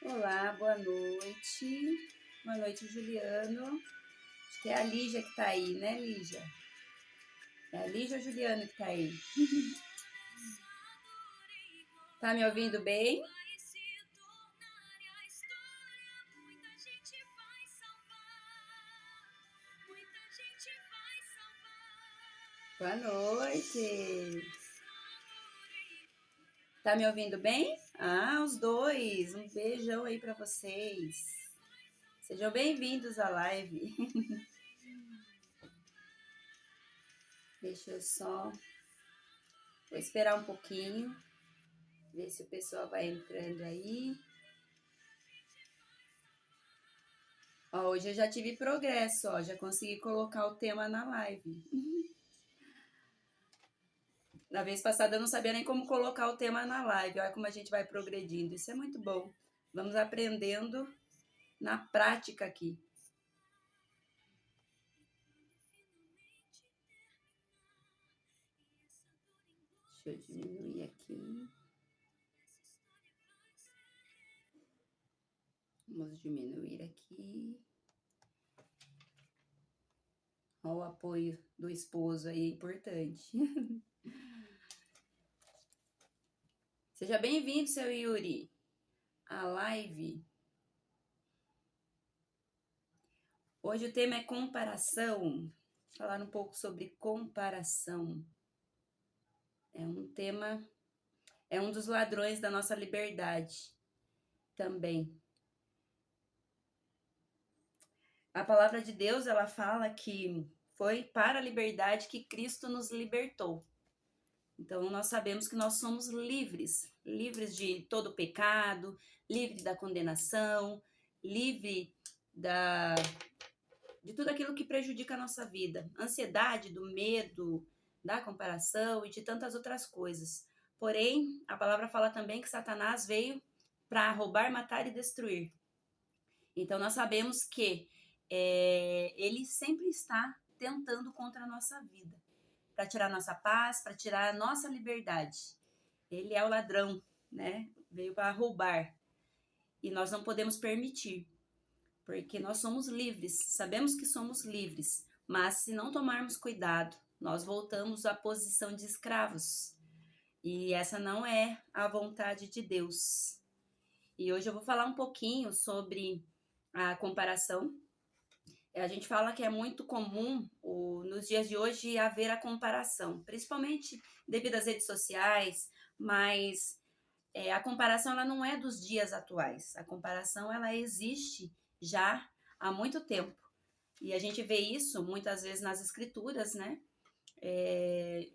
Olá, boa noite. Boa noite, Juliano. Acho que é a Lígia que tá aí, né, Lígia? É a Lígia ou a Juliano que tá aí? Tá me ouvindo bem? Boa noite. Tá me ouvindo bem? Ah, os dois. Um beijão aí pra vocês. Sejam bem-vindos à live. Deixa eu só. Vou esperar um pouquinho. Ver se o pessoal vai entrando aí. Ó, hoje eu já tive progresso, ó. Já consegui colocar o tema na live. Na vez passada eu não sabia nem como colocar o tema na live. Olha como a gente vai progredindo. Isso é muito bom. Vamos aprendendo na prática aqui. Deixa eu diminuir aqui. Vamos diminuir aqui. Olha o apoio do esposo aí, é importante. Seja bem-vindo, seu Yuri, à live. Hoje o tema é comparação. Falar um pouco sobre comparação. É um tema, é um dos ladrões da nossa liberdade também. A palavra de Deus, ela fala que foi para a liberdade que Cristo nos libertou. Então, nós sabemos que nós somos livres, livres de todo pecado, livre da condenação, livre de tudo aquilo que prejudica a nossa vida, ansiedade, do medo, da comparação e de tantas outras coisas. Porém, a palavra fala também que Satanás veio para roubar, matar e destruir. Então, nós sabemos que ele sempre está tentando contra a nossa vida, para tirar a nossa paz, para tirar a nossa liberdade. Ele é o ladrão, né? Veio para roubar. E nós não podemos permitir, porque nós somos livres, sabemos que somos livres, mas se não tomarmos cuidado, nós voltamos à posição de escravos. E essa não é a vontade de Deus. E hoje eu vou falar um pouquinho sobre a comparação. A gente fala que é muito comum nos dias de hoje haver a comparação, principalmente devido às redes sociais, mas a comparação ela não é dos dias atuais. A comparação ela existe já há muito tempo. E a gente vê isso muitas vezes nas escrituras, né?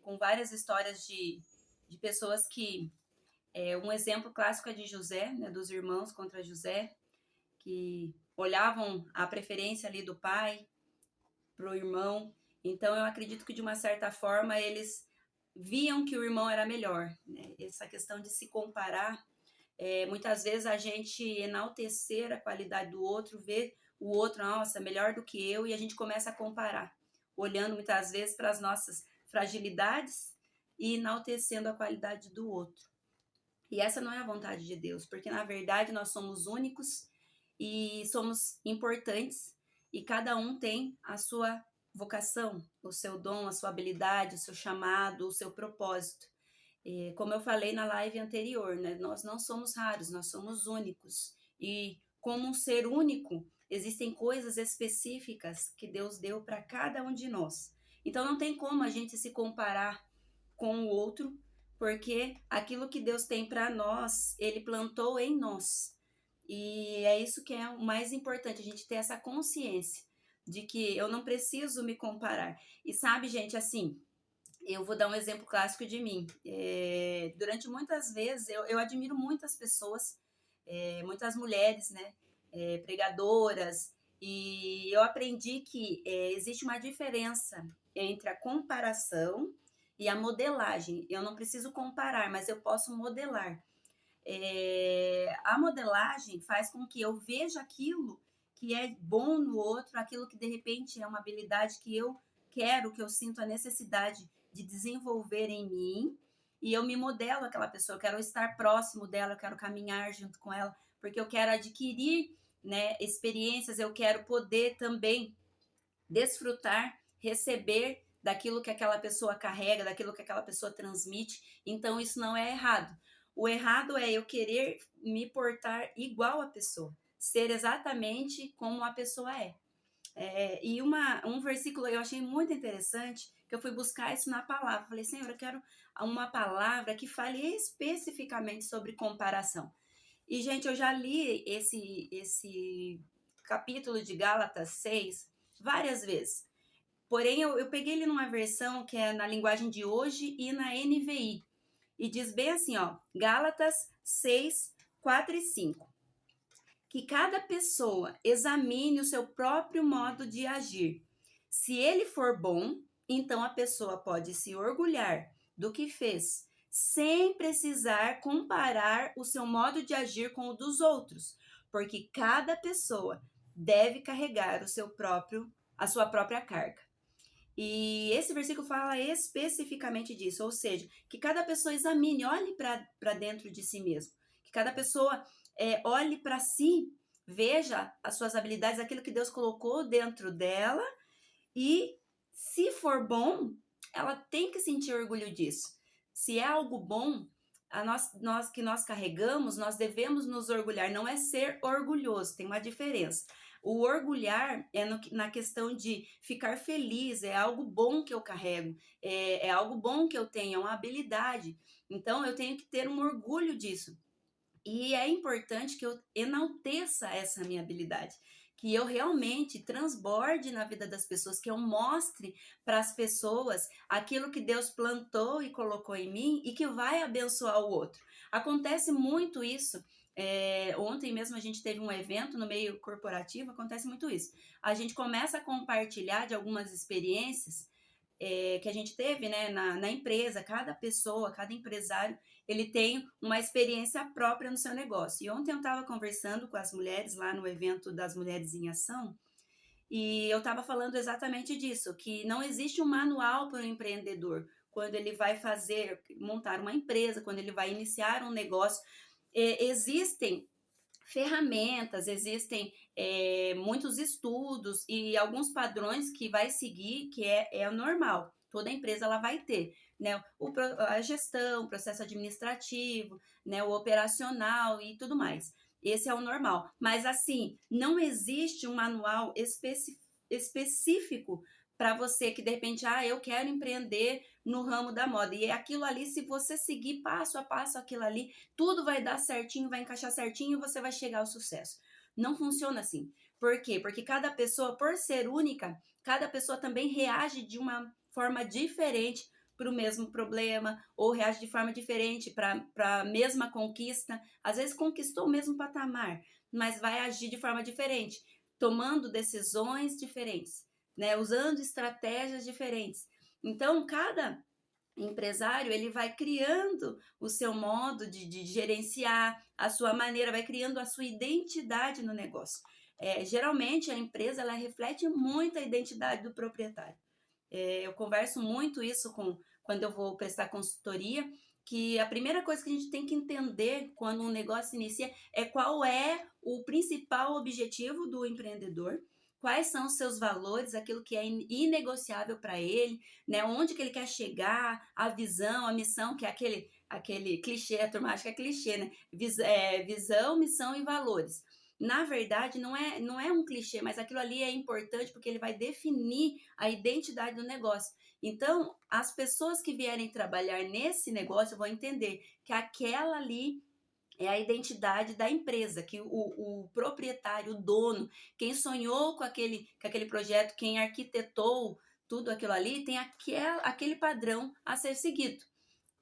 Com várias histórias de pessoas que... um exemplo clássico é de José, né? Dos irmãos contra José, que olhavam a preferência ali do pai para o irmão. Então, eu acredito que, de uma certa forma, eles viam que o irmão era melhor. Né? Essa questão de se comparar, muitas vezes a gente enaltecer a qualidade do outro, ver o outro, nossa, melhor do que eu, e a gente começa a comparar, olhando muitas vezes para as nossas fragilidades e enaltecendo a qualidade do outro. E essa não é a vontade de Deus, porque, na verdade, nós somos únicos e somos importantes, e cada um tem a sua vocação, o seu dom, a sua habilidade, o seu chamado, o seu propósito. Como eu falei na live anterior, né, nós não somos raros, nós somos únicos. E como um ser único, existem coisas específicas que Deus deu para cada um de nós. Então não tem como a gente se comparar com o outro, porque aquilo que Deus tem para nós, Ele plantou em nós. E é isso que é o mais importante, a gente ter essa consciência de que eu não preciso me comparar. E sabe, gente, assim, eu vou dar um exemplo clássico de mim. Durante muitas vezes, eu admiro muitas pessoas, muitas mulheres, né, pregadoras, e eu aprendi que existe uma diferença entre a comparação e a modelagem. Eu não preciso comparar, mas eu posso modelar. A modelagem faz com que eu veja aquilo que é bom no outro, aquilo que de repente é uma habilidade que eu quero, que eu sinto a necessidade de desenvolver em mim, e eu me modelo aquela pessoa, eu quero estar próximo dela, eu quero caminhar junto com ela, porque eu quero adquirir, né, experiências, eu quero poder também desfrutar, receber daquilo que aquela pessoa carrega, daquilo que aquela pessoa transmite. Então isso não é errado. O errado é eu querer me portar igual à pessoa, ser exatamente como a pessoa é. E um versículo eu achei muito interessante, que eu fui buscar isso na palavra. Falei, Senhor, eu quero uma palavra que fale especificamente sobre comparação. E, gente, eu já li esse capítulo de Gálatas 6 várias vezes. Porém, eu peguei ele numa versão que é na linguagem de hoje e na NVI. E diz bem assim, ó, Gálatas 6, 4 e 5. Que cada pessoa examine o seu próprio modo de agir. Se ele for bom, então a pessoa pode se orgulhar do que fez, sem precisar comparar o seu modo de agir com o dos outros, porque cada pessoa deve carregar a sua própria carga. E esse versículo fala especificamente disso, ou seja, que cada pessoa examine, olhe para dentro de si mesmo, que cada pessoa olhe para si, veja as suas habilidades, aquilo que Deus colocou dentro dela, e se for bom, ela tem que sentir orgulho disso. Se é algo bom, nós que nós carregamos, nós devemos nos orgulhar, não é ser orgulhoso, tem uma diferença. O orgulhar é na questão de ficar feliz, é algo bom que eu carrego, é algo bom que eu tenho, é uma habilidade. Então, eu tenho que ter um orgulho disso. E é importante que eu enalteça essa minha habilidade, que eu realmente transborde na vida das pessoas, que eu mostre para as pessoas aquilo que Deus plantou e colocou em mim e que vai abençoar o outro. Acontece muito isso. Ontem mesmo a gente teve um evento no meio corporativo, acontece muito isso. A gente começa a compartilhar de algumas experiências que a gente teve, né, na empresa. Cada pessoa, cada empresário, ele tem uma experiência própria no seu negócio. E ontem eu estava conversando com as mulheres lá no evento das Mulheres em Ação, e eu estava falando exatamente disso, que não existe um manual para o empreendedor quando ele vai montar uma empresa, quando ele vai iniciar um negócio. Existem ferramentas, existem muitos estudos e alguns padrões que vai seguir, que é o normal. Toda empresa ela vai ter, né? A gestão, o processo administrativo, né? O operacional e tudo mais. Esse é o normal. Mas assim, não existe um manual específico para você que de repente, eu quero empreender no ramo da moda. E é aquilo ali, se você seguir passo a passo aquilo ali, tudo vai dar certinho, vai encaixar certinho e você vai chegar ao sucesso. Não funciona assim. Por quê? Porque cada pessoa, por ser única, cada pessoa também reage de uma forma diferente para o mesmo problema, ou reage de forma diferente para a mesma conquista. Às vezes conquistou o mesmo patamar, mas vai agir de forma diferente, tomando decisões diferentes, né? Usando estratégias diferentes. Então, cada empresário, ele vai criando o seu modo de gerenciar, a sua maneira, vai criando a sua identidade no negócio. Geralmente, a empresa, ela reflete muito a identidade do proprietário. Eu converso muito isso quando eu vou prestar consultoria, que a primeira coisa que a gente tem que entender quando um negócio inicia é qual é o principal objetivo do empreendedor, quais são os seus valores, aquilo que é inegociável para ele, né? Onde que ele quer chegar, a visão, a missão, que é aquele clichê, a turma acha que é clichê, né? Visão, missão e valores. Na verdade, não é um clichê, mas aquilo ali é importante porque ele vai definir a identidade do negócio. Então, as pessoas que vierem trabalhar nesse negócio vão entender que aquela ali é a identidade da empresa, que o proprietário, o dono, quem sonhou com aquele projeto, quem arquitetou tudo aquilo ali, tem aquele padrão a ser seguido.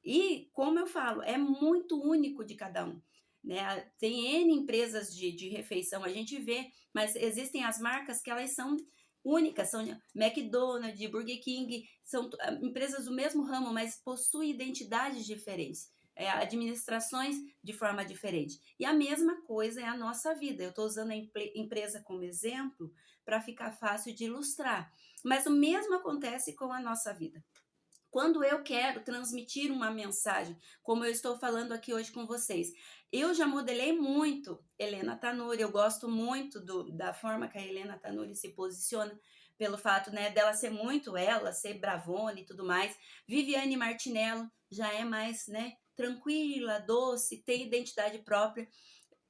E, como eu falo, é muito único de cada um. Né? Tem N empresas de refeição, a gente vê, mas existem as marcas que elas são únicas, são McDonald's, Burger King, são empresas do mesmo ramo, mas possuem identidades diferentes, administrações de forma diferente. E a mesma coisa é a nossa vida. Eu estou usando a empresa como exemplo para ficar fácil de ilustrar, mas o mesmo acontece com a nossa vida. Quando eu quero transmitir uma mensagem, como eu estou falando aqui hoje com vocês, eu já modelei muito Helena Tanuri, eu gosto muito da forma que a Helena Tanuri se posiciona, pelo fato, né, dela ser muito ela, ser bravona e tudo mais. Viviane Martinello já é mais, né, tranquila, doce, tem identidade própria.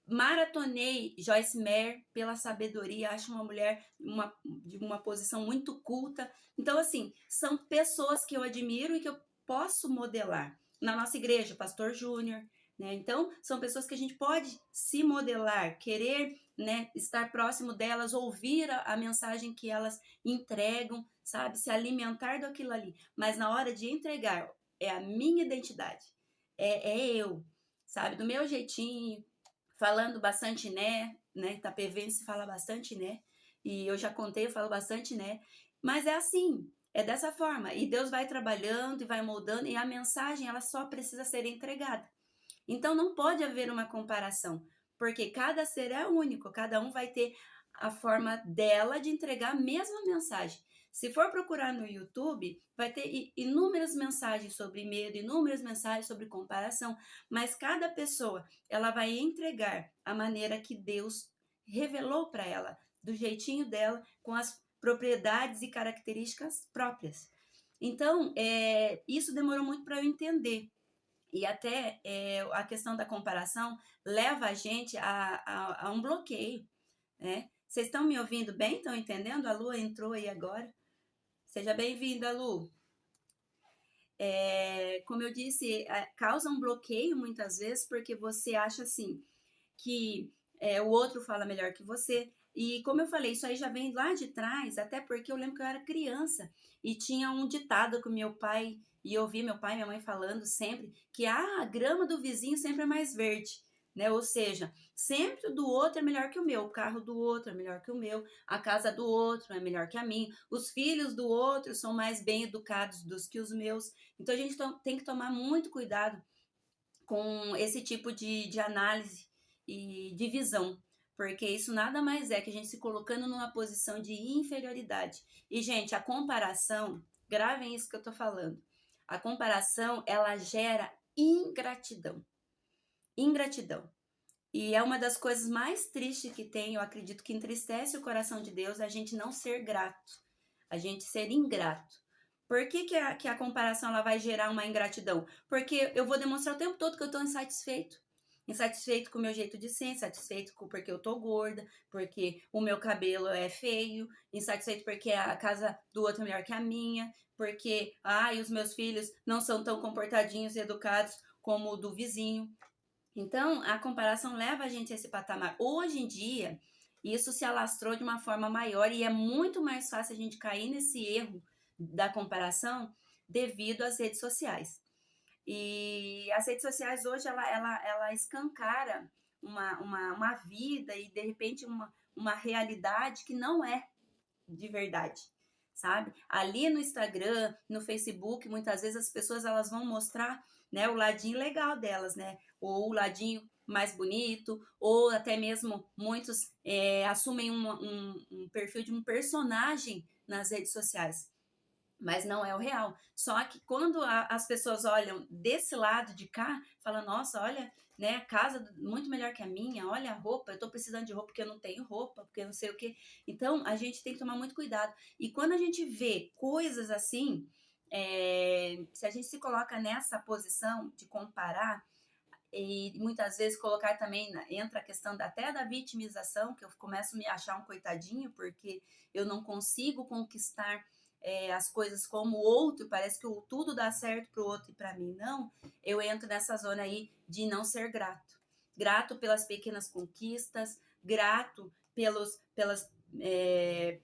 Maratonei Joyce Meyer pela sabedoria, acho uma mulher de uma posição muito culta. Então, assim, são pessoas que eu admiro e que eu posso modelar. Na nossa igreja, Pastor Júnior, né? Então, são pessoas que a gente pode se modelar, querer, né, estar próximo delas, ouvir a mensagem que elas entregam, sabe? Se alimentar daquilo ali. Mas na hora de entregar, é a minha identidade, é eu, sabe? Do meu jeitinho, falando bastante né? Itapevense se fala bastante né. E eu já contei, eu falo bastante né. Mas é assim, é dessa forma. E Deus vai trabalhando e vai moldando, e a mensagem ela só precisa ser entregada. Então não pode haver uma comparação, porque cada ser é único, cada um vai ter a forma dela de entregar a mesma mensagem. Se for procurar no YouTube, vai ter inúmeras mensagens sobre medo, inúmeras mensagens sobre comparação, mas cada pessoa, ela vai entregar a maneira que Deus revelou para ela, do jeitinho dela, com as propriedades e características próprias. Então, isso demorou muito para eu entender. E até a questão da comparação leva a gente a um bloqueio, né? Vocês estão me ouvindo bem? Estão entendendo? A Lu entrou aí agora. Seja bem-vinda, Lu. Como eu disse, causa um bloqueio muitas vezes porque você acha assim que o outro fala melhor que você. E como eu falei, isso aí já vem lá de trás, até porque eu lembro que eu era criança e tinha um ditado com meu pai, e eu ouvi meu pai e minha mãe falando sempre que a grama do vizinho sempre é mais verde, né? Ou seja, sempre o do outro é melhor que o meu, o carro do outro é melhor que o meu, a casa do outro é melhor que a minha, os filhos do outro são mais bem educados do que os meus. Então a gente tem que tomar muito cuidado com esse tipo de análise e de visão, porque isso nada mais é que a gente se colocando numa posição de inferioridade. E, gente, a comparação, gravem isso que eu tô falando, a comparação, ela gera ingratidão. Ingratidão. E é uma das coisas mais tristes que tem, eu acredito que entristece o coração de Deus, a gente não ser grato, a gente ser ingrato. Por que a comparação ela vai gerar uma ingratidão? Porque eu vou demonstrar o tempo todo que eu estou insatisfeito. Insatisfeito com o meu jeito de ser, insatisfeito porque eu tô gorda, porque o meu cabelo é feio, insatisfeito porque a casa do outro é melhor que a minha, porque os meus filhos não são tão comportadinhos e educados como o do vizinho. Então, a comparação leva a gente a esse patamar. Hoje em dia, isso se alastrou de uma forma maior e é muito mais fácil a gente cair nesse erro da comparação devido às redes sociais. E as redes sociais hoje, ela escancara uma vida e, de repente, uma realidade que não é de verdade, sabe? Ali no Instagram, no Facebook, muitas vezes as pessoas elas vão mostrar, né, o ladinho legal delas, né? Ou o ladinho mais bonito, ou até mesmo muitos assumem um perfil de um personagem nas redes sociais, mas não é o real. Só que quando as pessoas olham desse lado de cá, falam, nossa, olha, né, a casa muito melhor que a minha, olha a roupa, eu tô precisando de roupa porque eu não tenho roupa, porque eu não sei o quê. Então, a gente tem que tomar muito cuidado. E quando a gente vê coisas assim, se a gente se coloca nessa posição de comparar, e muitas vezes colocar também, entra a questão até da vitimização, que eu começo a me achar um coitadinho, porque eu não consigo conquistar as coisas como o outro, parece que tudo dá certo para o outro e para mim não, eu entro nessa zona aí de não ser grato. Grato pelas pequenas conquistas, grato pelas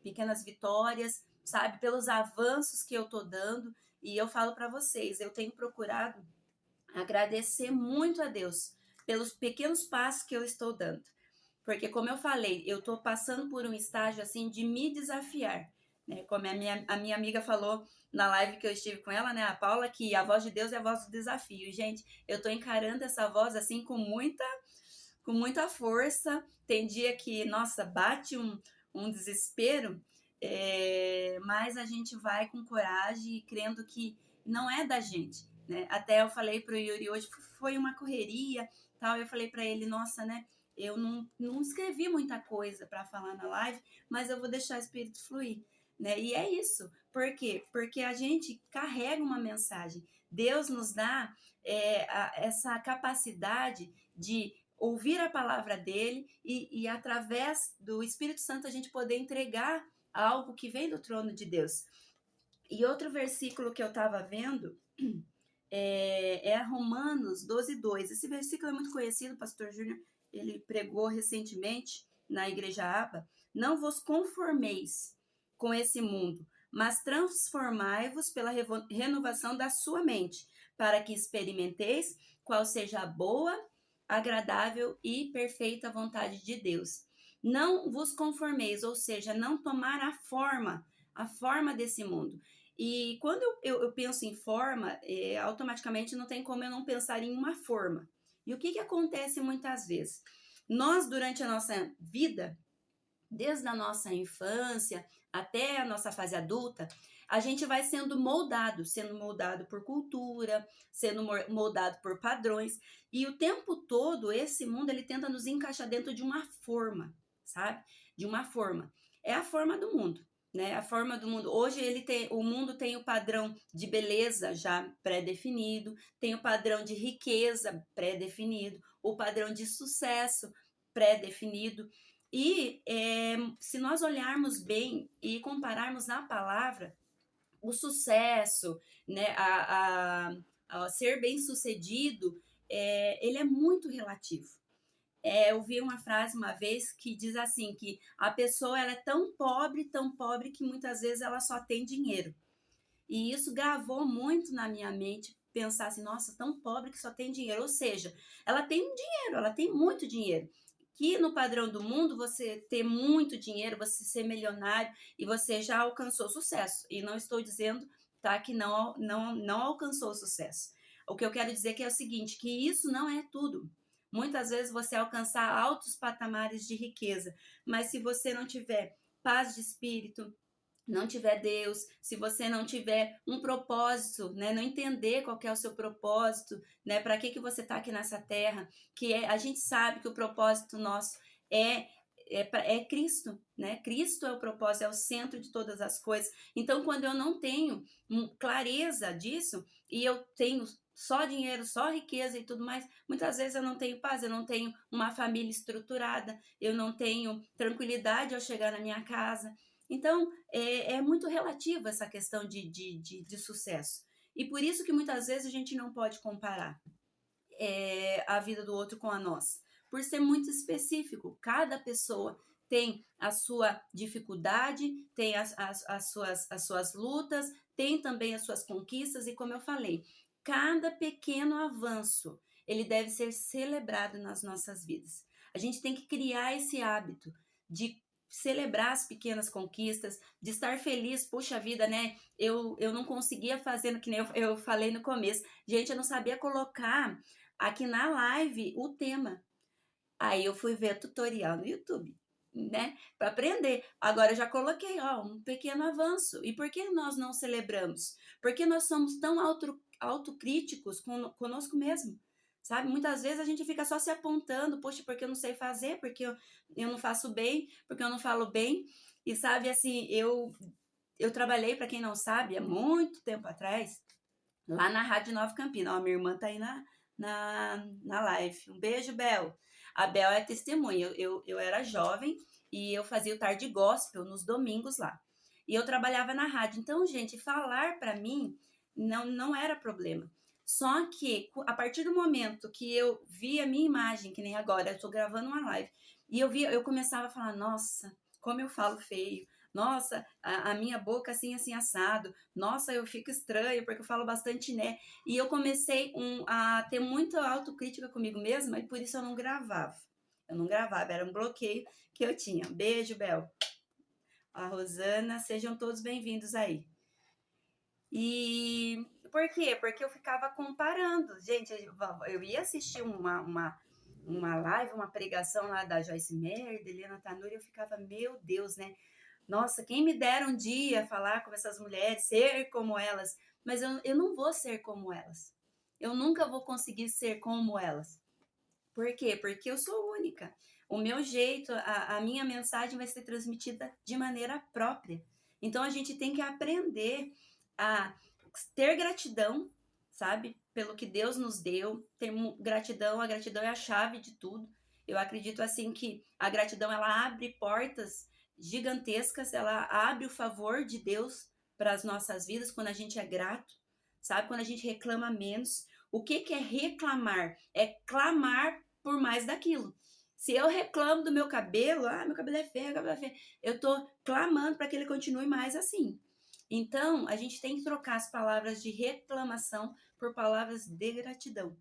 pequenas vitórias, sabe? Pelos avanços que eu tô dando. E eu falo para vocês, eu tenho procurado agradecer muito a Deus pelos pequenos passos que eu estou dando. Porque, como eu falei, eu estou passando por um estágio assim de me desafiar. Né? Como a minha amiga falou na live que eu estive com ela, né, a Paula, que a voz de Deus é a voz do desafio. Gente, eu estou encarando essa voz assim com muita força. Tem dia que, nossa, bate um desespero, mas a gente vai com coragem, crendo que não é da gente, né? Até eu falei pro Yuri hoje, foi uma correria, tal, eu falei para ele, nossa, né? Eu não escrevi muita coisa para falar na live, mas eu vou deixar o Espírito fluir, né? E é isso. Por quê? Porque a gente carrega uma mensagem. Deus nos dá essa capacidade de ouvir a palavra dele e através do Espírito Santo a gente poder entregar algo que vem do trono de Deus. E outro versículo que eu estava vendo é Romanos 12:2. Esse versículo é muito conhecido, o pastor Júnior, ele pregou recentemente na Igreja ABA. Não vos conformeis com esse mundo, mas transformai-vos pela renovação da sua mente, para que experimenteis qual seja a boa, agradável e perfeita vontade de Deus. Não vos conformeis, ou seja, não tomar a forma desse mundo. E quando eu penso em forma, automaticamente não tem como eu não pensar em uma forma. E o que acontece muitas vezes? Nós, durante a nossa vida, desde a nossa infância até a nossa fase adulta, a gente vai sendo moldado por cultura, sendo moldado por padrões, e o tempo todo esse mundo ele tenta nos encaixar dentro de uma forma, sabe? De uma forma. É a forma do mundo, né? A forma do mundo. Hoje o mundo tem o padrão de beleza já pré-definido, tem o padrão de riqueza pré-definido, o padrão de sucesso pré-definido. E se nós olharmos bem e compararmos na palavra, o sucesso, né, a ser bem-sucedido, ele é muito relativo. Eu vi uma frase uma vez que diz assim, que a pessoa ela é tão pobre que muitas vezes ela só tem dinheiro. E isso gravou muito na minha mente, pensar assim, nossa, tão pobre que só tem dinheiro. Ou seja, ela tem dinheiro, ela tem muito dinheiro. Que no padrão do mundo, você ter muito dinheiro, você ser milionário e você já alcançou sucesso. E não estou dizendo, tá, que não alcançou sucesso. O que eu quero dizer que é o seguinte, que isso não é tudo. Muitas vezes você alcançar altos patamares de riqueza, mas se você não tiver paz de espírito, não tiver Deus, se você não tiver um propósito, né, não entender qual que é o seu propósito, né, para que você está aqui nessa terra, a gente sabe que o propósito nosso é Cristo, né? Cristo é o propósito, é o centro de todas as coisas. Então, quando eu não tenho clareza disso e eu tenho só dinheiro, só riqueza e tudo mais, muitas vezes eu não tenho paz, eu não tenho uma família estruturada, eu não tenho tranquilidade ao chegar na minha casa. Então, é muito relativa essa questão de sucesso. E por isso que muitas vezes a gente não pode comparar a vida do outro com a nossa. Por ser muito específico. Cada pessoa tem a sua dificuldade, tem as suas lutas, tem também as suas conquistas. E como eu falei, cada pequeno avanço, ele deve ser celebrado nas nossas vidas. A gente tem que criar esse hábito de celebrar as pequenas conquistas, de estar feliz, puxa vida, né? Eu não conseguia fazer, que nem eu falei no começo. Gente, eu não sabia colocar aqui na live o tema. Aí eu fui ver tutorial no YouTube, né? Para aprender. Agora eu já coloquei, ó, um pequeno avanço. E por que nós não celebramos? Porque nós somos tão autocríticos conosco mesmo. Sabe? Muitas vezes a gente fica só se apontando, poxa, porque eu não sei fazer, porque eu não faço bem, porque eu não falo bem. E sabe, assim, eu trabalhei, para quem não sabe, há muito tempo atrás, lá na Rádio Nova Campina. Ó, minha irmã tá aí na live. Um beijo, Bel. A Bel é testemunha. Eu era jovem e eu fazia o tarde gospel nos domingos lá. E eu trabalhava na rádio. Então, gente, falar para mim não era problema. Só que, a partir do momento que eu vi a minha imagem, que nem agora, eu tô gravando uma live, e eu começava a falar, nossa, como eu falo feio, nossa, a minha boca assim, assim, assado, nossa, eu fico estranho porque eu falo bastante né, e eu comecei a ter muita autocrítica comigo mesma, e por isso eu não gravava, era um bloqueio que eu tinha. Beijo, Bel. A Rosana, sejam todos bem-vindos aí. E por quê? Porque eu ficava comparando. Gente, eu ia assistir uma live, uma pregação lá da Joyce Meyer, de Helena Tanuri, eu ficava, meu Deus, né? Nossa, quem me dera um dia falar com essas mulheres, ser como elas. mas eu não vou ser como elas. Eu nunca vou conseguir ser como elas. Por quê? Porque eu sou única. O meu jeito, a minha mensagem vai ser transmitida de maneira própria. Então a gente tem que aprender a ter gratidão, sabe? Pelo que Deus nos deu. Ter gratidão, a gratidão é a chave de tudo. Eu acredito assim que a gratidão ela abre portas gigantescas, ela abre o favor de Deus para as nossas vidas quando a gente é grato, sabe? Quando a gente reclama menos. O que é reclamar? É clamar por mais daquilo. Se eu reclamo do meu cabelo, meu cabelo é feio, meu cabelo é feio, eu tô clamando para que ele continue mais assim. Então, a gente tem que trocar as palavras de reclamação por palavras de gratidão.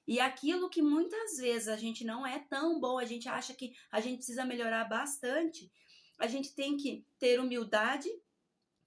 E aquilo que muitas vezes a gente não é tão bom, a gente acha que a gente precisa melhorar bastante, a gente tem que ter humildade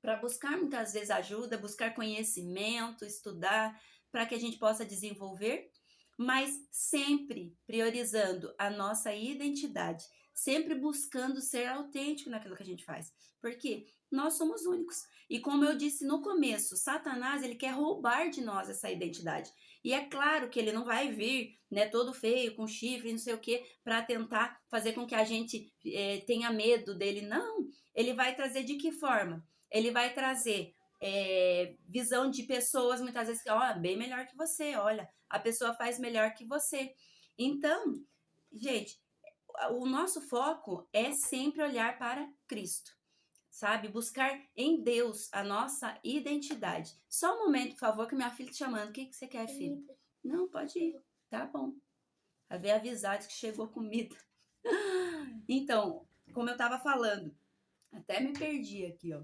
para buscar muitas vezes ajuda, buscar conhecimento, estudar, para que a gente possa desenvolver, mas sempre priorizando a nossa identidade, sempre buscando ser autêntico naquilo que a gente faz, porque nós somos únicos. E como eu disse no começo, Satanás ele quer roubar de nós essa identidade. E é claro que ele não vai vir, né, todo feio, com chifre, não sei o que, para tentar fazer com que a gente tenha medo dele. Não, ele vai trazer de que forma? Ele vai trazer visão de pessoas muitas vezes que, bem melhor que você, olha, a pessoa faz melhor que você. Então, gente, o nosso foco é sempre olhar para Cristo, sabe? Buscar em Deus a nossa identidade. Só um momento, por favor, que minha filha está chamando. O que você quer, filho? Não, pode ir. Tá bom. Havia avisado que chegou comida. Então, como eu estava falando, até me perdi aqui, ó.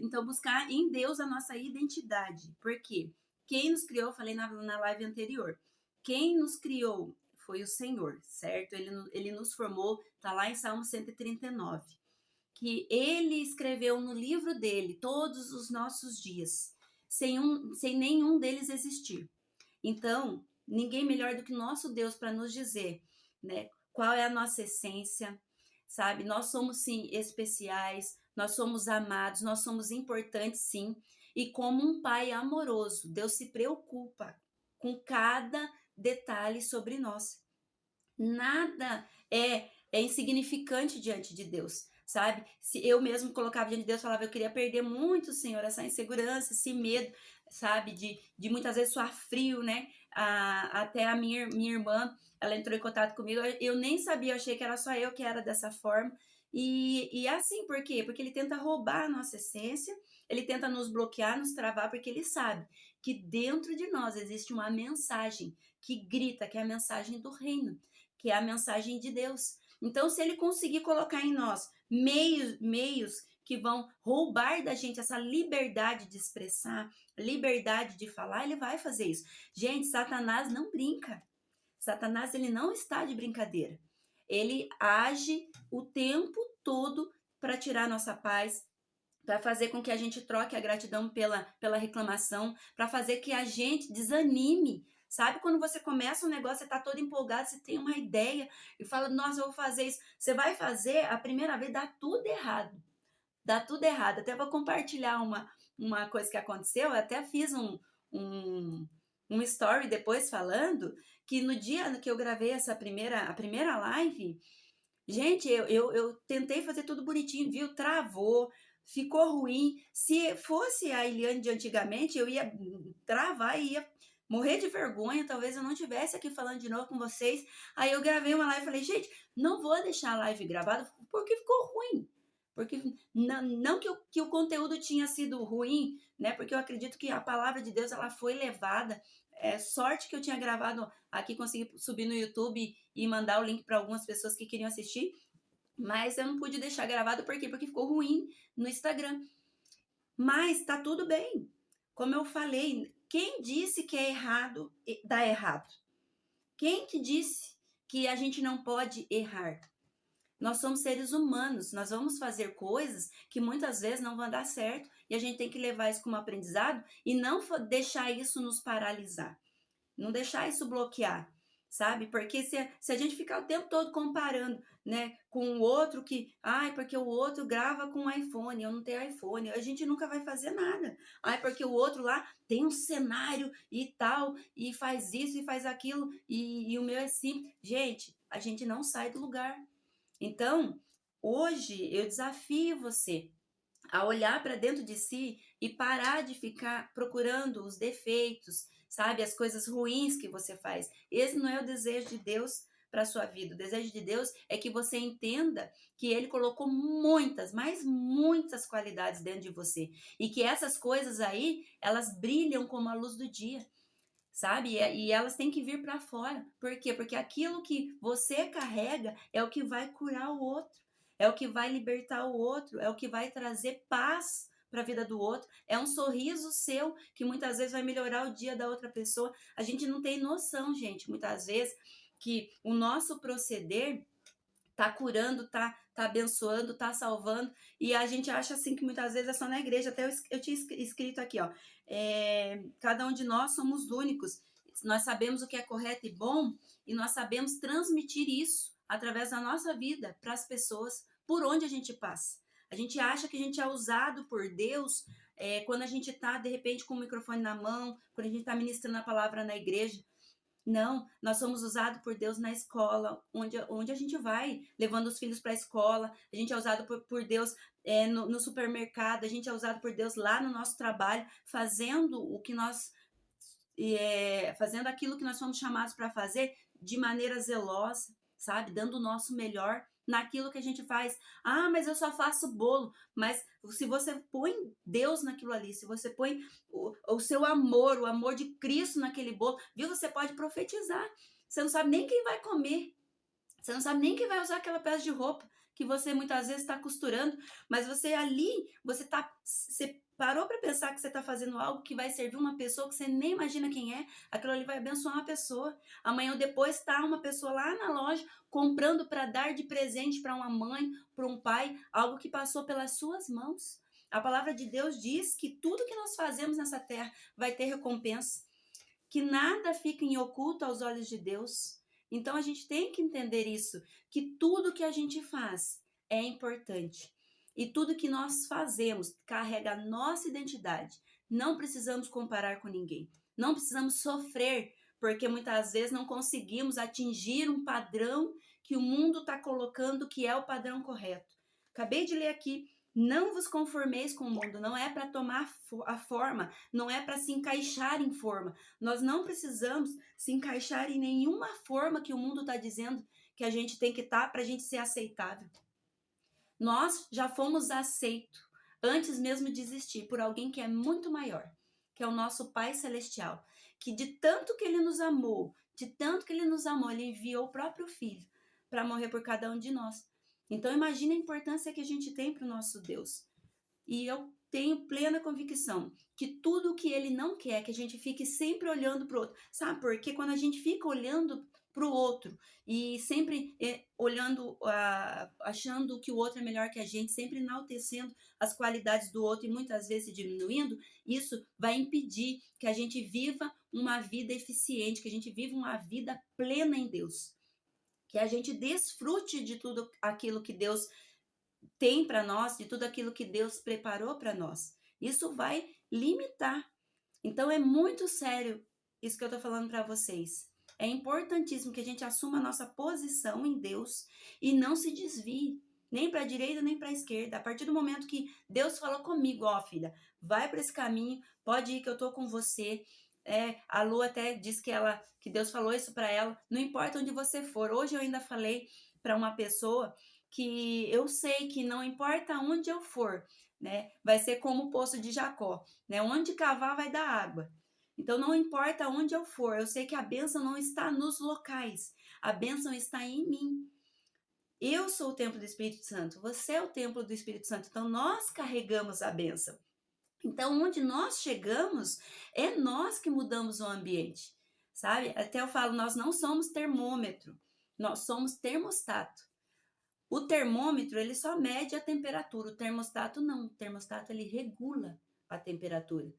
Então, buscar em Deus a nossa identidade. Por quê? Quem nos criou, falei na live anterior, quem nos criou foi o Senhor, certo? Ele nos formou, tá lá em Salmo 139, que ele escreveu no livro dele todos os nossos dias, sem nenhum deles existir. Então, ninguém melhor do que nosso Deus para nos dizer, né, qual é a nossa essência, sabe? Nós somos, sim, especiais, nós somos amados, nós somos importantes, sim. E como um pai amoroso, Deus se preocupa com cada detalhe sobre nós. Nada é insignificante diante de Deus, sabe? Se eu mesmo colocava diante de Deus, falava, eu queria perder muito, Senhor, essa insegurança, esse medo, sabe? De muitas vezes suar frio, né? Até a minha irmã, ela entrou em contato comigo, eu nem sabia, eu achei que era só eu que era dessa forma. E assim, por quê? Porque ele tenta roubar a nossa essência, ele tenta nos bloquear, nos travar, porque ele sabe que dentro de nós existe uma mensagem que grita, que é a mensagem do reino, que é a mensagem de Deus. Então, se ele conseguir colocar em nós meios que vão roubar da gente essa liberdade de expressar, liberdade de falar, ele vai fazer isso. Gente, Satanás não brinca. Satanás, ele não está de brincadeira. Ele age o tempo todo para tirar nossa paz, para fazer com que a gente troque a gratidão pela reclamação, para fazer que a gente desanime. Sabe quando você começa um negócio, você tá todo empolgado, você tem uma ideia e fala, nossa, eu vou fazer isso. Você vai fazer, a primeira vez dá tudo errado. Dá tudo errado. Até vou compartilhar uma coisa que aconteceu, eu até fiz um story depois falando que no dia que eu gravei a primeira live, gente, eu tentei fazer tudo bonitinho, viu? Travou, ficou ruim. Se fosse a Eliane de antigamente, eu ia travar e ia morrer de vergonha, talvez eu não estivesse aqui falando de novo com vocês. Aí eu gravei uma live e falei, gente, não vou deixar a live gravada porque ficou ruim. Porque não que o conteúdo tinha sido ruim, né? Porque eu acredito que a palavra de Deus ela foi levada. Sorte que eu tinha gravado aqui, consegui subir no YouTube e mandar o link para algumas pessoas que queriam assistir, mas eu não pude deixar gravado, por quê? Porque ficou ruim no Instagram. Mas tá tudo bem. Como eu falei, quem disse que é errado, dá errado? Quem que disse que a gente não pode errar? Nós somos seres humanos, nós vamos fazer coisas que muitas vezes não vão dar certo e a gente tem que levar isso como aprendizado e não deixar isso nos paralisar, não deixar isso bloquear. sabe? Porque se a gente ficar o tempo todo comparando, né, com o outro que, ai, porque o outro grava com iPhone, eu não tenho iPhone, a gente nunca vai fazer nada. Ai, porque o outro lá tem um cenário e tal, e faz isso e faz aquilo, e o meu é simples. Gente, a gente não sai do lugar. Então, hoje eu desafio você a olhar para dentro de si e parar de ficar procurando os defeitos, sabe, as coisas ruins que você faz. Esse não é o desejo de Deus para a sua vida. O desejo de Deus é que você entenda que ele colocou muitas, mas muitas qualidades dentro de você e que essas coisas aí, elas brilham como a luz do dia. Sabe? E elas têm que vir para fora. Por quê? Porque aquilo que você carrega é o que vai curar o outro, é o que vai libertar o outro, é o que vai trazer paz para a vida do outro. É um sorriso seu que muitas vezes vai melhorar o dia da outra pessoa. A gente não tem noção, gente, muitas vezes, que o nosso proceder tá curando, tá abençoando, tá salvando, e a gente acha assim que muitas vezes é só na igreja. Até eu tinha escrito aqui, ó, cada um de nós somos únicos, nós sabemos o que é correto e bom, e nós sabemos transmitir isso através da nossa vida para as pessoas por onde a gente passa. A gente acha que a gente é usado por Deus quando a gente tá, de repente, com o microfone na mão, quando a gente tá ministrando a palavra na igreja. Não, nós somos usados por Deus na escola, onde a gente vai, levando os filhos para a escola, a gente é usado por Deus no supermercado, a gente é usado por Deus lá no nosso trabalho, fazendo o que nós, fazendo aquilo que nós somos chamados para fazer de maneira zelosa, sabe? Dando o nosso melhor naquilo que a gente faz. Ah, mas eu só faço bolo. Mas se você põe Deus naquilo ali, se você põe o seu amor, o amor de Cristo naquele bolo, viu? Você pode profetizar. Você não sabe nem quem vai comer. Você não sabe nem quem vai usar aquela peça de roupa que você muitas vezes está costurando, mas você ali, você parou para pensar que você está fazendo algo que vai servir uma pessoa que você nem imagina quem é, aquilo ali vai abençoar uma pessoa. Amanhã ou depois está uma pessoa lá na loja comprando para dar de presente para uma mãe, para um pai, algo que passou pelas suas mãos. A palavra de Deus diz que tudo que nós fazemos nessa terra vai ter recompensa, que nada fica em oculto aos olhos de Deus. Então a gente tem que entender isso, que tudo que a gente faz é importante. E tudo que nós fazemos carrega a nossa identidade. Não precisamos comparar com ninguém. Não precisamos sofrer, porque muitas vezes não conseguimos atingir um padrão que o mundo está colocando que é o padrão correto. Acabei de ler aqui, não vos conformeis com o mundo, não é para tomar a forma, não é para se encaixar em forma. Nós não precisamos se encaixar em nenhuma forma que o mundo está dizendo que a gente tem que estar para a gente ser aceitável. Nós já fomos aceitos antes mesmo de existir por alguém que é muito maior, que é o nosso Pai Celestial, que de tanto que Ele nos amou, Ele enviou o próprio Filho para morrer por cada um de nós. Então imagine a importância que a gente tem para o nosso Deus. E eu tenho plena convicção que tudo o que ele não quer é que a gente fique sempre olhando para o outro. Sabe por quê? Quando a gente fica olhando para o outro e sempre olhando, achando que o outro é melhor que a gente, sempre enaltecendo as qualidades do outro e muitas vezes diminuindo, isso vai impedir que a gente viva uma vida eficiente, que a gente viva uma vida plena em Deus. Que a gente desfrute de tudo aquilo que Deus tem para nós, de tudo aquilo que Deus preparou para nós. Isso vai limitar. Então é muito sério isso que eu estou falando para vocês. É importantíssimo que a gente assuma a nossa posição em Deus e não se desvie, nem para a direita nem para a esquerda. A partir do momento que Deus falou comigo, ó filha, vai para esse caminho, pode ir que eu estou com você. A Lu até disse que Deus falou isso para ela. Não importa onde você for. Hoje eu ainda falei para uma pessoa que eu sei que não importa onde eu for, né, vai ser como o poço de Jacó, né, onde cavar vai dar água. Então não importa onde eu for, eu sei que a bênção não está nos locais, a bênção está em mim. Eu sou o templo do Espírito Santo, você é o templo do Espírito Santo, então nós carregamos a bênção. Então onde nós chegamos, é nós que mudamos o ambiente, sabe? Até eu falo, nós não somos termômetro, nós somos termostato. O termômetro, ele só mede a temperatura, o termostato não. O termostato, ele regula a temperatura.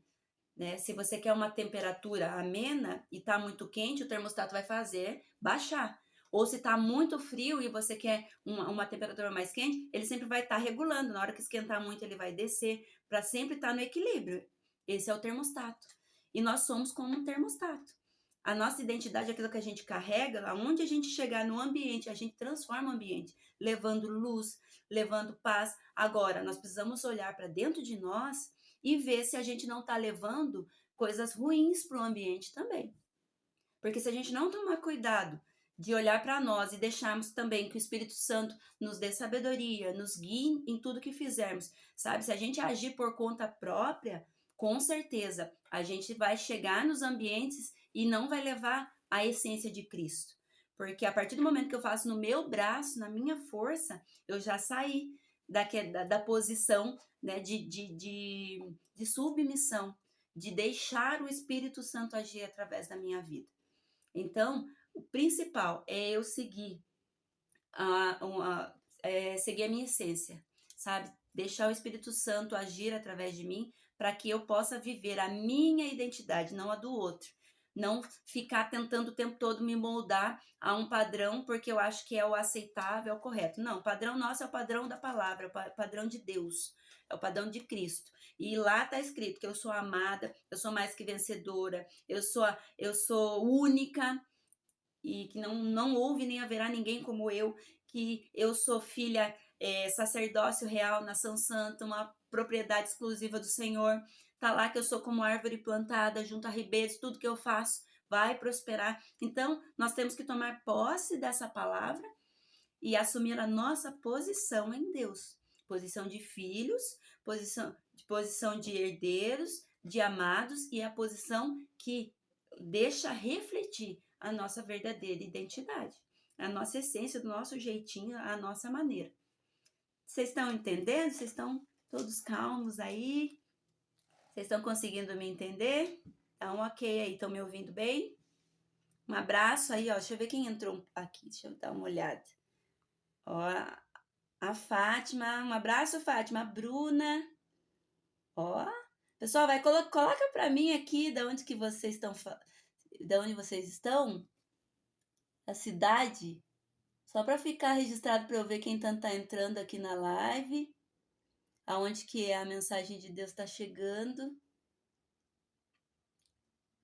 né? Se você quer uma temperatura amena e tá muito quente, o termostato vai fazer baixar. Ou se tá muito frio e você quer uma temperatura mais quente, ele sempre vai estar regulando. Na hora que esquentar muito, ele vai descer para sempre estar no equilíbrio. Esse é o termostato. E nós somos como um termostato. A nossa identidade, aquilo que a gente carrega, aonde a gente chegar no ambiente, a gente transforma o ambiente, levando luz, levando paz. Agora, nós precisamos olhar para dentro de nós e ver se a gente não está levando coisas ruins para o ambiente também. Porque se a gente não tomar cuidado de olhar para nós e deixarmos também que o Espírito Santo nos dê sabedoria, nos guie em tudo que fizermos, sabe? Se a gente agir por conta própria, com certeza a gente vai chegar nos ambientes e não vai levar a essência de Cristo. Porque a partir do momento que eu faço no meu braço, na minha força, eu já saí da posição, né, de submissão, de deixar o Espírito Santo agir através da minha vida. Então, o principal é eu seguir seguir a minha essência, sabe? Deixar o Espírito Santo agir através de mim para que eu possa viver a minha identidade, não a do outro. Não ficar tentando o tempo todo me moldar a um padrão porque eu acho que é o aceitável, é o correto. Não, o padrão nosso é o padrão da palavra, é o padrão de Deus, é o padrão de Cristo. E lá está escrito que eu sou amada, eu sou mais que vencedora, eu sou única e que não houve nem haverá ninguém como eu, que eu sou filha, sacerdócio real, nação santa, uma propriedade exclusiva do Senhor. Tá lá que eu sou como árvore plantada junto a ribeiros, tudo que eu faço vai prosperar. Então, nós temos que tomar posse dessa palavra e assumir a nossa posição em Deus. Posição de filhos, posição de herdeiros, de amados e a posição que deixa refletir a nossa verdadeira identidade, a nossa essência, do nosso jeitinho, a nossa maneira. Vocês estão entendendo? Vocês estão todos calmos aí? Vocês estão conseguindo me entender? Então, ok aí, estão me ouvindo bem? Um abraço aí, ó. Deixa eu ver quem entrou aqui, deixa eu dar uma olhada. Ó, a Fátima, um abraço, Fátima. A Bruna, ó. Pessoal, coloca para mim aqui de onde que vocês estão, de onde vocês estão, a cidade, só para ficar registrado para eu ver quem tá entrando aqui na live, aonde que a mensagem de Deus está chegando.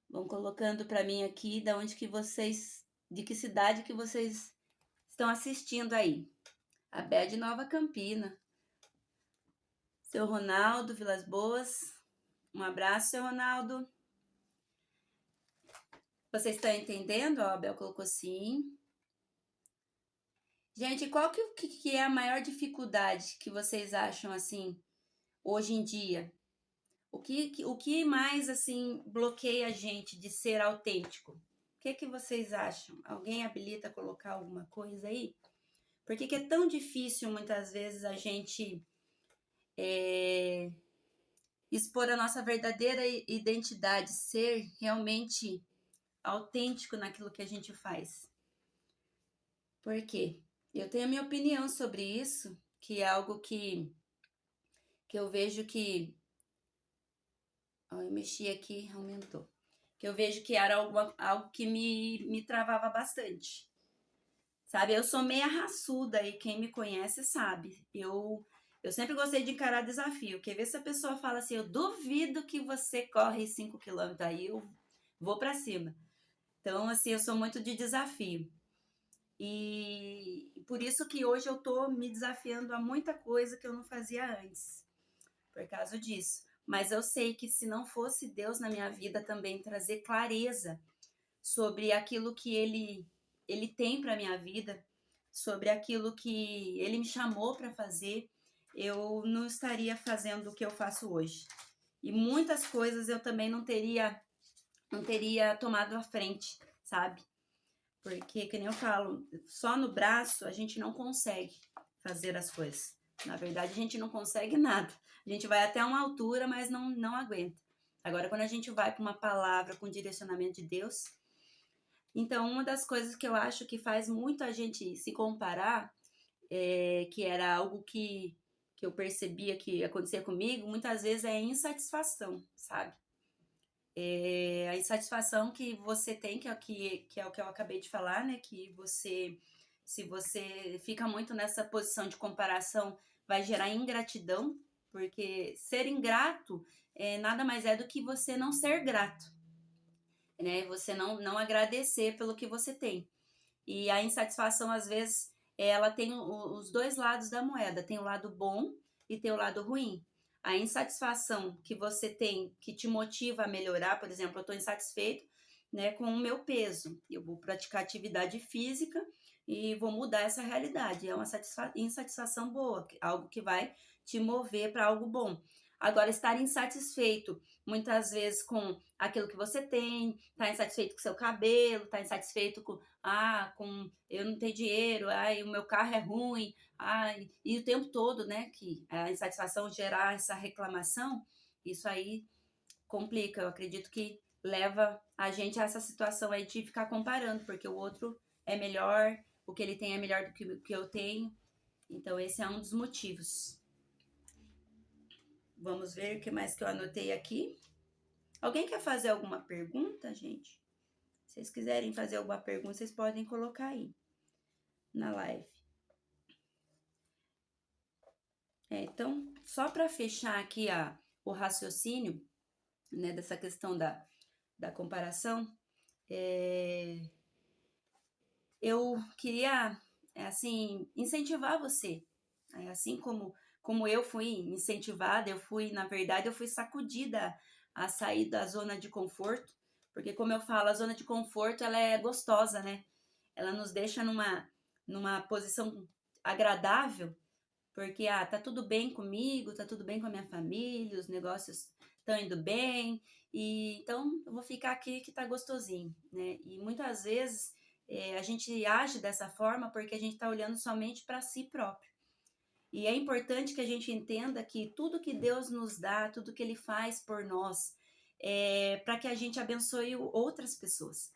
Vão colocando para mim aqui de onde que vocês, de que cidade que vocês estão assistindo aí. A Bé de Nova Campina. Seu Ronaldo, Vilas Boas. Um abraço, seu Ronaldo. Vocês estão entendendo? Ó, a Bel colocou sim. Gente, qual que é a maior dificuldade que vocês acham, assim, hoje em dia? O que mais, assim, bloqueia a gente de ser autêntico? O que vocês acham? Alguém habilita a colocar alguma coisa aí? Por que é tão difícil, muitas vezes, a gente expor a nossa verdadeira identidade, ser realmente autêntico naquilo que a gente faz? Por quê? Eu tenho a minha opinião sobre isso, que é algo que eu vejo que... eu mexi aqui, aumentou. Que eu vejo que era algo que me travava bastante. Sabe, eu sou meia raçuda e quem me conhece sabe. Eu sempre gostei de encarar desafio. Quer ver se a pessoa fala assim, eu duvido que você corre 5 km, aí eu vou para cima. Então, assim, eu sou muito de desafio. E por isso que hoje eu tô me desafiando a muita coisa que eu não fazia antes. Por causa disso. Mas eu sei que se não fosse Deus na minha vida também trazer clareza sobre aquilo que Ele tem para minha vida, sobre aquilo que Ele me chamou para fazer, eu não estaria fazendo o que eu faço hoje. E muitas coisas eu também não teria tomado à frente, sabe? Porque, que nem eu falo, só no braço a gente não consegue fazer as coisas. Na verdade, a gente não consegue nada. A gente vai até uma altura, mas não aguenta. Agora, quando a gente vai para uma palavra com direcionamento de Deus... Então, uma das coisas que eu acho que faz muito a gente se comparar, que era algo que eu percebia que acontecia comigo, muitas vezes é insatisfação, sabe? A insatisfação que você tem, que é o que eu acabei de falar, né? Que você, se você fica muito nessa posição de comparação, vai gerar ingratidão, porque ser ingrato nada mais é do que você não ser grato, né? Você não agradecer pelo que você tem. E a insatisfação, às vezes, ela tem os dois lados da moeda. Tem o lado bom e tem o lado ruim. A insatisfação que você tem, que te motiva a melhorar, por exemplo, eu estou insatisfeito, né, com o meu peso. Eu vou praticar atividade física e vou mudar essa realidade. É uma insatisfação boa, algo que vai te mover para algo bom. Agora, estar insatisfeito muitas vezes com aquilo que você tem, tá insatisfeito com seu cabelo, tá insatisfeito com eu não tenho dinheiro, o meu carro é ruim, e o tempo todo, né, que a insatisfação gerar essa reclamação, isso aí complica. Eu acredito que leva a gente a essa situação aí de ficar comparando, porque o outro é melhor, o que ele tem é melhor do que o que eu tenho. Então esse é um dos motivos. Vamos ver o que mais que eu anotei aqui. Alguém quer fazer alguma pergunta, gente? Se vocês quiserem fazer alguma pergunta, vocês podem colocar aí na live. Então, só para fechar aqui o raciocínio, né, dessa questão da comparação, eu queria, assim, incentivar você. Assim como eu fui incentivada, na verdade, eu fui sacudida a sair da zona de conforto, porque como eu falo, a zona de conforto, ela é gostosa, né? Ela nos deixa numa posição agradável, porque tá tudo bem comigo, tá tudo bem com a minha família, os negócios estão indo bem, e então eu vou ficar aqui que tá gostosinho, né? E muitas vezes a gente age dessa forma porque a gente tá olhando somente para si próprio. E é importante que a gente entenda que tudo que Deus nos dá, tudo que Ele faz por nós, é para que a gente abençoe outras pessoas,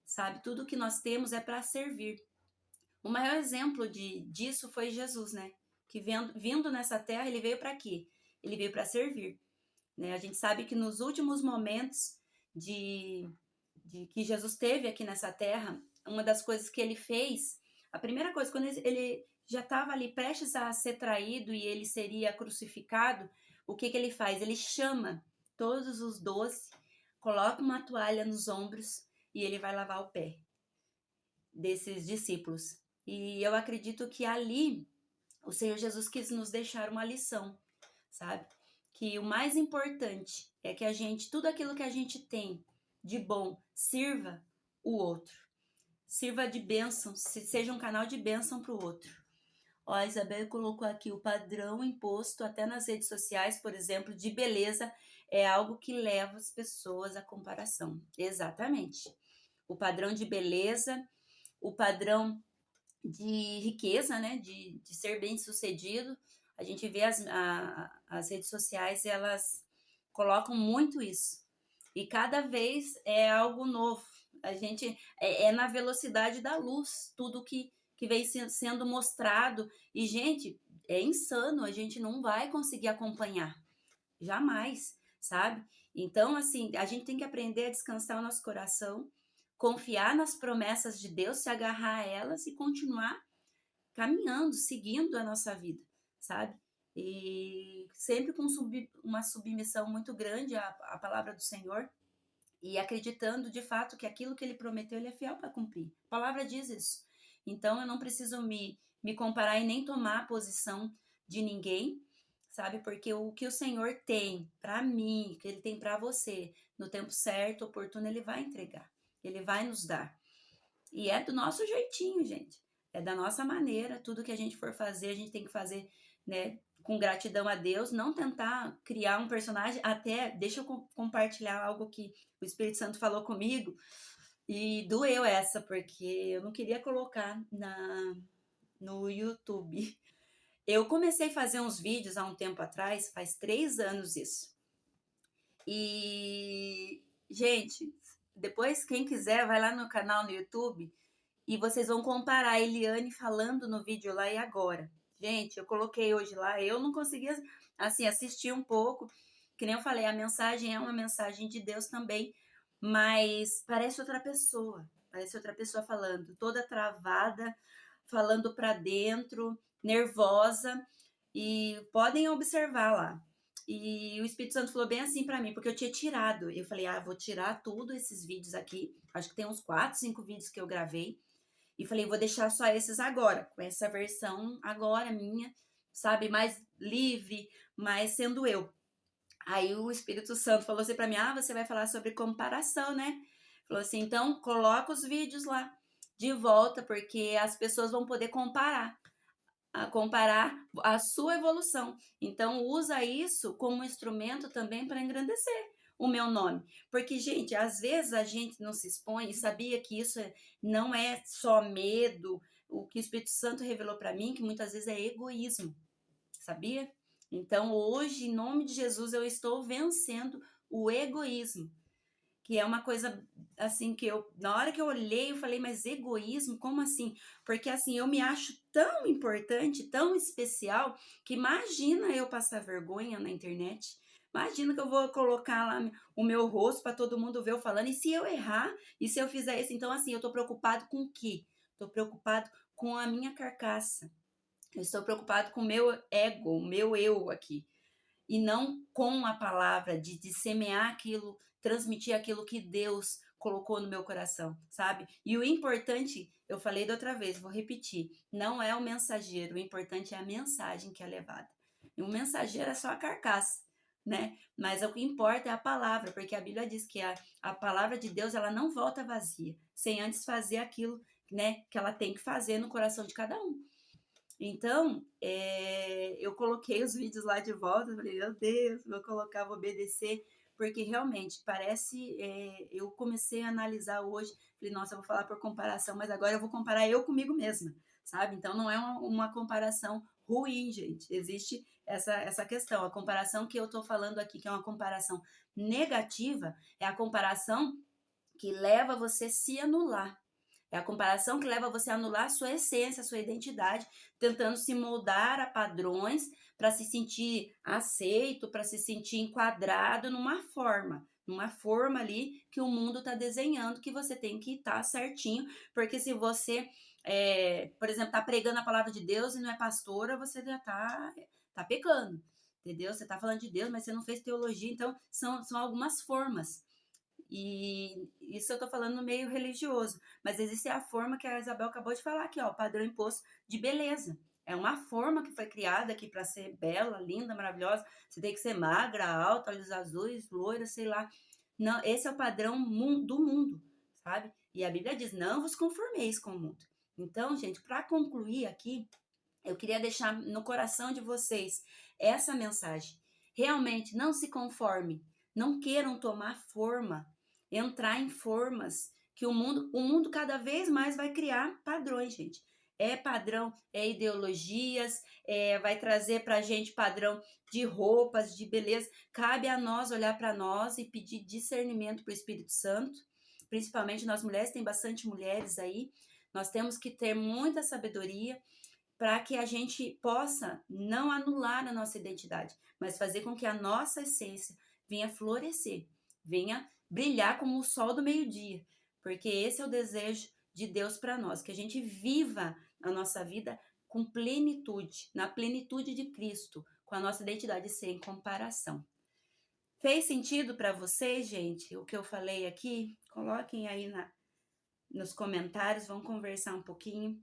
sabe? Tudo que nós temos é para servir. O maior exemplo disso foi Jesus, né? Que vindo nessa terra, ele veio para quê? Ele veio para servir, né? A gente sabe que nos últimos momentos de que Jesus teve aqui nessa terra, uma das coisas que ele fez, a primeira coisa, quando ele já estava ali prestes a ser traído e ele seria crucificado, o que ele faz? Ele chama todos os 12, coloca uma toalha nos ombros e ele vai lavar o pé desses discípulos. E eu acredito que ali o Senhor Jesus quis nos deixar uma lição, sabe? Que o mais importante é que tudo aquilo que a gente tem de bom, sirva o outro. Sirva de bênção, seja um canal de bênção para o outro. Ó, a Isabel colocou aqui o padrão imposto até nas redes sociais, por exemplo, de beleza, é algo que leva as pessoas à comparação. Exatamente. O padrão de beleza, o padrão de riqueza, né, de ser bem-sucedido. A gente vê as redes sociais, elas colocam muito isso. E cada vez é algo novo. A gente na velocidade da luz, tudo que vem sendo mostrado. E, gente, é insano, a gente não vai conseguir acompanhar. Jamais, sabe? Então, assim, a gente tem que aprender a descansar o nosso coração, confiar nas promessas de Deus, se agarrar a elas e continuar caminhando, seguindo a nossa vida, sabe? E sempre com uma submissão muito grande à palavra do Senhor e acreditando de fato que aquilo que ele prometeu, ele é fiel para cumprir. A palavra diz isso. Então eu não preciso me comparar e nem tomar a posição de ninguém, sabe? Porque o que o Senhor tem para mim, que ele tem para você, no tempo certo, oportuno, ele vai entregar. Ele vai nos dar. E é do nosso jeitinho, gente. É da nossa maneira. Tudo que a gente for fazer, a gente tem que fazer, né, com gratidão a Deus. Não tentar criar um personagem. Até, deixa eu compartilhar algo que o Espírito Santo falou comigo. E doeu essa, porque eu não queria colocar no YouTube. Eu comecei a fazer uns vídeos há um tempo atrás, faz 3 anos isso. E, gente, depois, quem quiser, vai lá no canal no YouTube e vocês vão comparar a Eliane falando no vídeo lá e agora. Gente, eu coloquei hoje lá, eu não conseguia, assim, assistir um pouco, que nem eu falei, a mensagem é uma mensagem de Deus também, mas parece outra pessoa. Parece outra pessoa falando, toda travada, falando para dentro, nervosa. E podem observar lá. E o Espírito Santo falou bem assim para mim, porque eu tinha tirado. Eu falei, vou tirar tudo esses vídeos aqui. Acho que tem uns 4, 5 vídeos que eu gravei. E falei, vou deixar só esses agora, com essa versão agora minha, sabe? Mais livre, mais sendo eu. Aí o Espírito Santo falou assim pra mim, você vai falar sobre comparação, né? Falou assim, então coloca os vídeos lá de volta, porque as pessoas vão poder comparar a sua evolução. Então usa isso como instrumento também para engrandecer o meu nome. Porque, gente, às vezes a gente não se expõe e sabia que isso não é só medo, o que o Espírito Santo revelou para mim, que muitas vezes é egoísmo, sabia? Então, hoje, em nome de Jesus, eu estou vencendo o egoísmo, que é uma coisa assim que na hora que eu olhei, eu falei, mas egoísmo? Como assim? Porque assim, eu me acho tão importante, tão especial, que imagina eu passar vergonha na internet. Imagina que eu vou colocar lá o meu rosto para todo mundo ver eu falando, e se eu errar? E se eu fizer isso? Então, assim, eu tô preocupado com o quê? Tô preocupado com a minha carcaça. Eu estou preocupado com o meu ego, o meu eu aqui. E não com a palavra de semear aquilo, transmitir aquilo que Deus colocou no meu coração, sabe? E o importante, eu falei da outra vez, vou repetir, não é o mensageiro, o importante é a mensagem que é levada. E o mensageiro é só a carcaça, né? Mas o que importa é a palavra, porque a Bíblia diz que a palavra de Deus, ela não volta vazia, sem antes fazer aquilo, né, que ela tem que fazer no coração de cada um. Então, eu coloquei os vídeos lá de volta, falei, meu Deus, vou colocar, vou obedecer, porque realmente parece, eu comecei a analisar hoje, falei, nossa, eu vou falar por comparação, mas agora eu vou comparar eu comigo mesma, sabe? Então, não é uma comparação ruim, gente, existe essa questão, a comparação que eu tô falando aqui, que é uma comparação negativa, é a comparação que leva você a se anular. É a comparação que leva você a anular a sua essência, a sua identidade, tentando se moldar a padrões para se sentir aceito, para se sentir enquadrado numa forma ali que o mundo está desenhando, que você tem que estar certinho, porque se você, por exemplo, está pregando a palavra de Deus e não é pastora, você já tá pecando, entendeu? Você está falando de Deus, mas você não fez teologia, então são algumas formas. E isso eu tô falando no meio religioso, mas existe a forma que a Isabel acabou de falar aqui, ó, o padrão imposto de beleza. É uma forma que foi criada aqui para ser bela, linda, maravilhosa. Você tem que ser magra, alta, olhos azuis, loira, sei lá. Não, esse é o padrão do mundo, sabe? E a Bíblia diz: não vos conformeis com o mundo. Então, gente, para concluir aqui, eu queria deixar no coração de vocês essa mensagem. Realmente, não se conforme, não queiram tomar forma, entrar em formas que o mundo cada vez mais vai criar padrões, gente. É padrão, é ideologias, vai trazer pra gente padrão de roupas, de beleza. Cabe a nós olhar para nós e pedir discernimento para o Espírito Santo, principalmente nós mulheres, tem bastante mulheres aí. Nós temos que ter muita sabedoria para que a gente possa não anular a nossa identidade, mas fazer com que a nossa essência venha florescer, venha brilhar como o sol do meio-dia, porque esse é o desejo de Deus para nós, que a gente viva a nossa vida com plenitude, na plenitude de Cristo, com a nossa identidade sem comparação. Fez sentido para vocês, gente, o que eu falei aqui? Coloquem aí nos comentários, vamos conversar um pouquinho.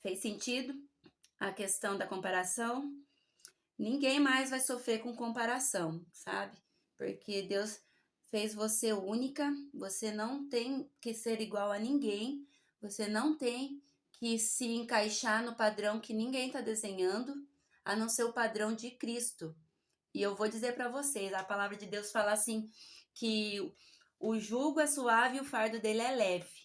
Fez sentido a questão da comparação? Ninguém mais vai sofrer com comparação, sabe? Porque Deus fez você única, você não tem que ser igual a ninguém, você não tem que se encaixar no padrão que ninguém está desenhando, a não ser o padrão de Cristo. E eu vou dizer para vocês, a palavra de Deus fala assim, que o jugo é suave e o fardo dele é leve.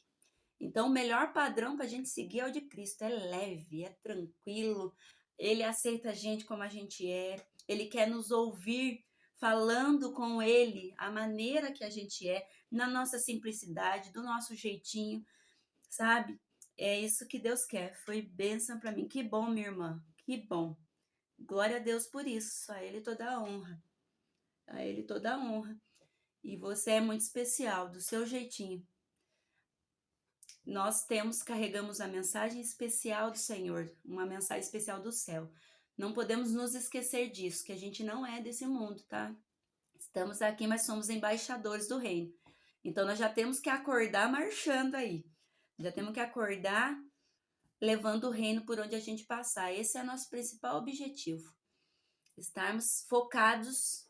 Então, o melhor padrão para a gente seguir é o de Cristo. É leve, é tranquilo. Ele aceita a gente como a gente é. Ele quer nos ouvir falando com Ele, a maneira que a gente é, na nossa simplicidade, do nosso jeitinho, sabe? É isso que Deus quer. Foi bênção para mim. Que bom, minha irmã. Que bom. Glória a Deus por isso. A Ele toda a honra. A Ele toda a honra. E você é muito especial, do seu jeitinho. Nós carregamos a mensagem especial do Senhor, uma mensagem especial do céu. Não podemos nos esquecer disso, que a gente não é desse mundo, tá? Estamos aqui, mas somos embaixadores do reino. Então nós já temos que acordar marchando aí. Já temos que acordar levando o reino por onde a gente passar. Esse é o nosso principal objetivo. Estarmos focados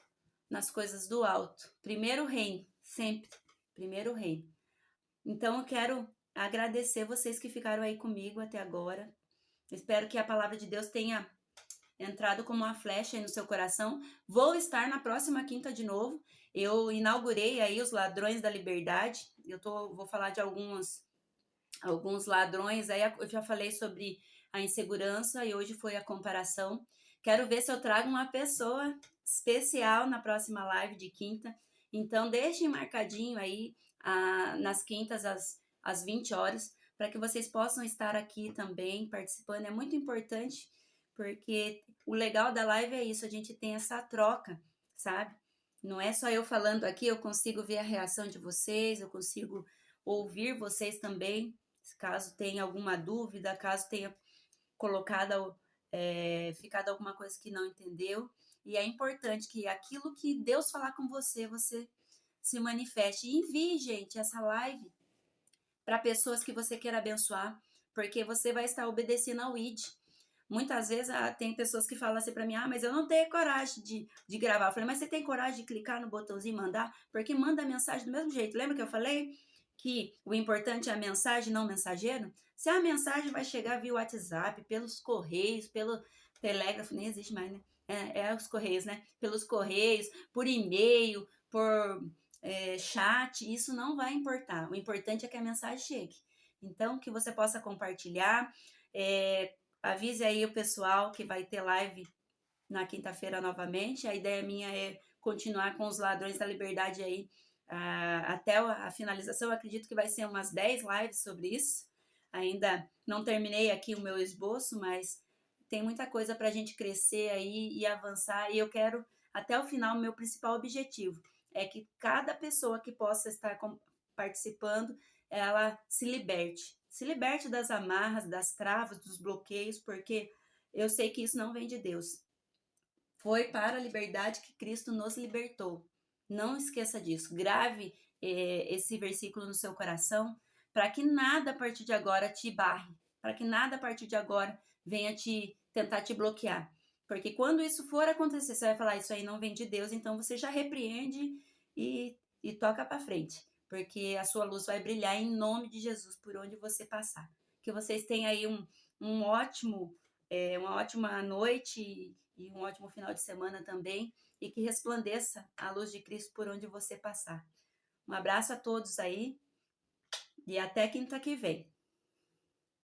nas coisas do alto. Primeiro o reino, sempre. Primeiro o reino. Então eu quero agradecer vocês que ficaram aí comigo até agora. Espero que a palavra de Deus tenha entrado como uma flecha aí no seu coração. Vou estar na próxima quinta de novo. Eu inaugurei aí os Ladrões da Liberdade. Vou falar de alguns ladrões. Aí eu já falei sobre a insegurança e hoje foi a comparação. Quero ver se eu trago uma pessoa especial na próxima live de quinta. Então deixem marcadinho aí nas quintas às 20 horas, para que vocês possam estar aqui também participando. É muito importante, porque o legal da live é isso, a gente tem essa troca, sabe? Não é só eu falando aqui, eu consigo ver a reação de vocês, eu consigo ouvir vocês também, caso tenha alguma dúvida, caso tenha ficado alguma coisa que não entendeu. E é importante que aquilo que Deus falar com você, você se manifeste. E envie, gente, essa live para pessoas que você queira abençoar, porque você vai estar obedecendo ao ID. Muitas vezes tem pessoas que falam assim para mim, mas eu não tenho coragem de gravar. Eu falei, mas você tem coragem de clicar no botãozinho e mandar? Porque manda a mensagem do mesmo jeito. Lembra que eu falei que o importante é a mensagem, não o mensageiro? Se a mensagem vai chegar via WhatsApp, pelos correios, pelo telégrafo, nem existe mais, né? É os correios, né? Pelos correios, por e-mail, por chat, isso não vai importar. O importante é que a mensagem chegue. Então, que você possa compartilhar. Avise aí o pessoal que vai ter live na quinta-feira novamente. A ideia minha é continuar com os Ladrões da Liberdade aí até a finalização. Eu acredito que vai ser umas 10 lives sobre isso. Ainda não terminei aqui o meu esboço, mas tem muita coisa para a gente crescer aí e avançar. E eu quero, até o final, meu principal objetivo é que cada pessoa que possa estar participando, ela se liberte das amarras, das travas, dos bloqueios, porque eu sei que isso não vem de Deus. Foi para a liberdade que Cristo nos libertou. Não esqueça disso. Grave esse versículo no seu coração, para que nada a partir de agora te barre, para que nada a partir de agora venha tentar te bloquear. Porque quando isso for acontecer, você vai falar, isso aí não vem de Deus, então você já repreende e toca para frente. Porque a sua luz vai brilhar em nome de Jesus por onde você passar. Que vocês tenham aí uma ótima noite e um ótimo final de semana também. E que resplandeça a luz de Cristo por onde você passar. Um abraço a todos aí e até quinta que vem.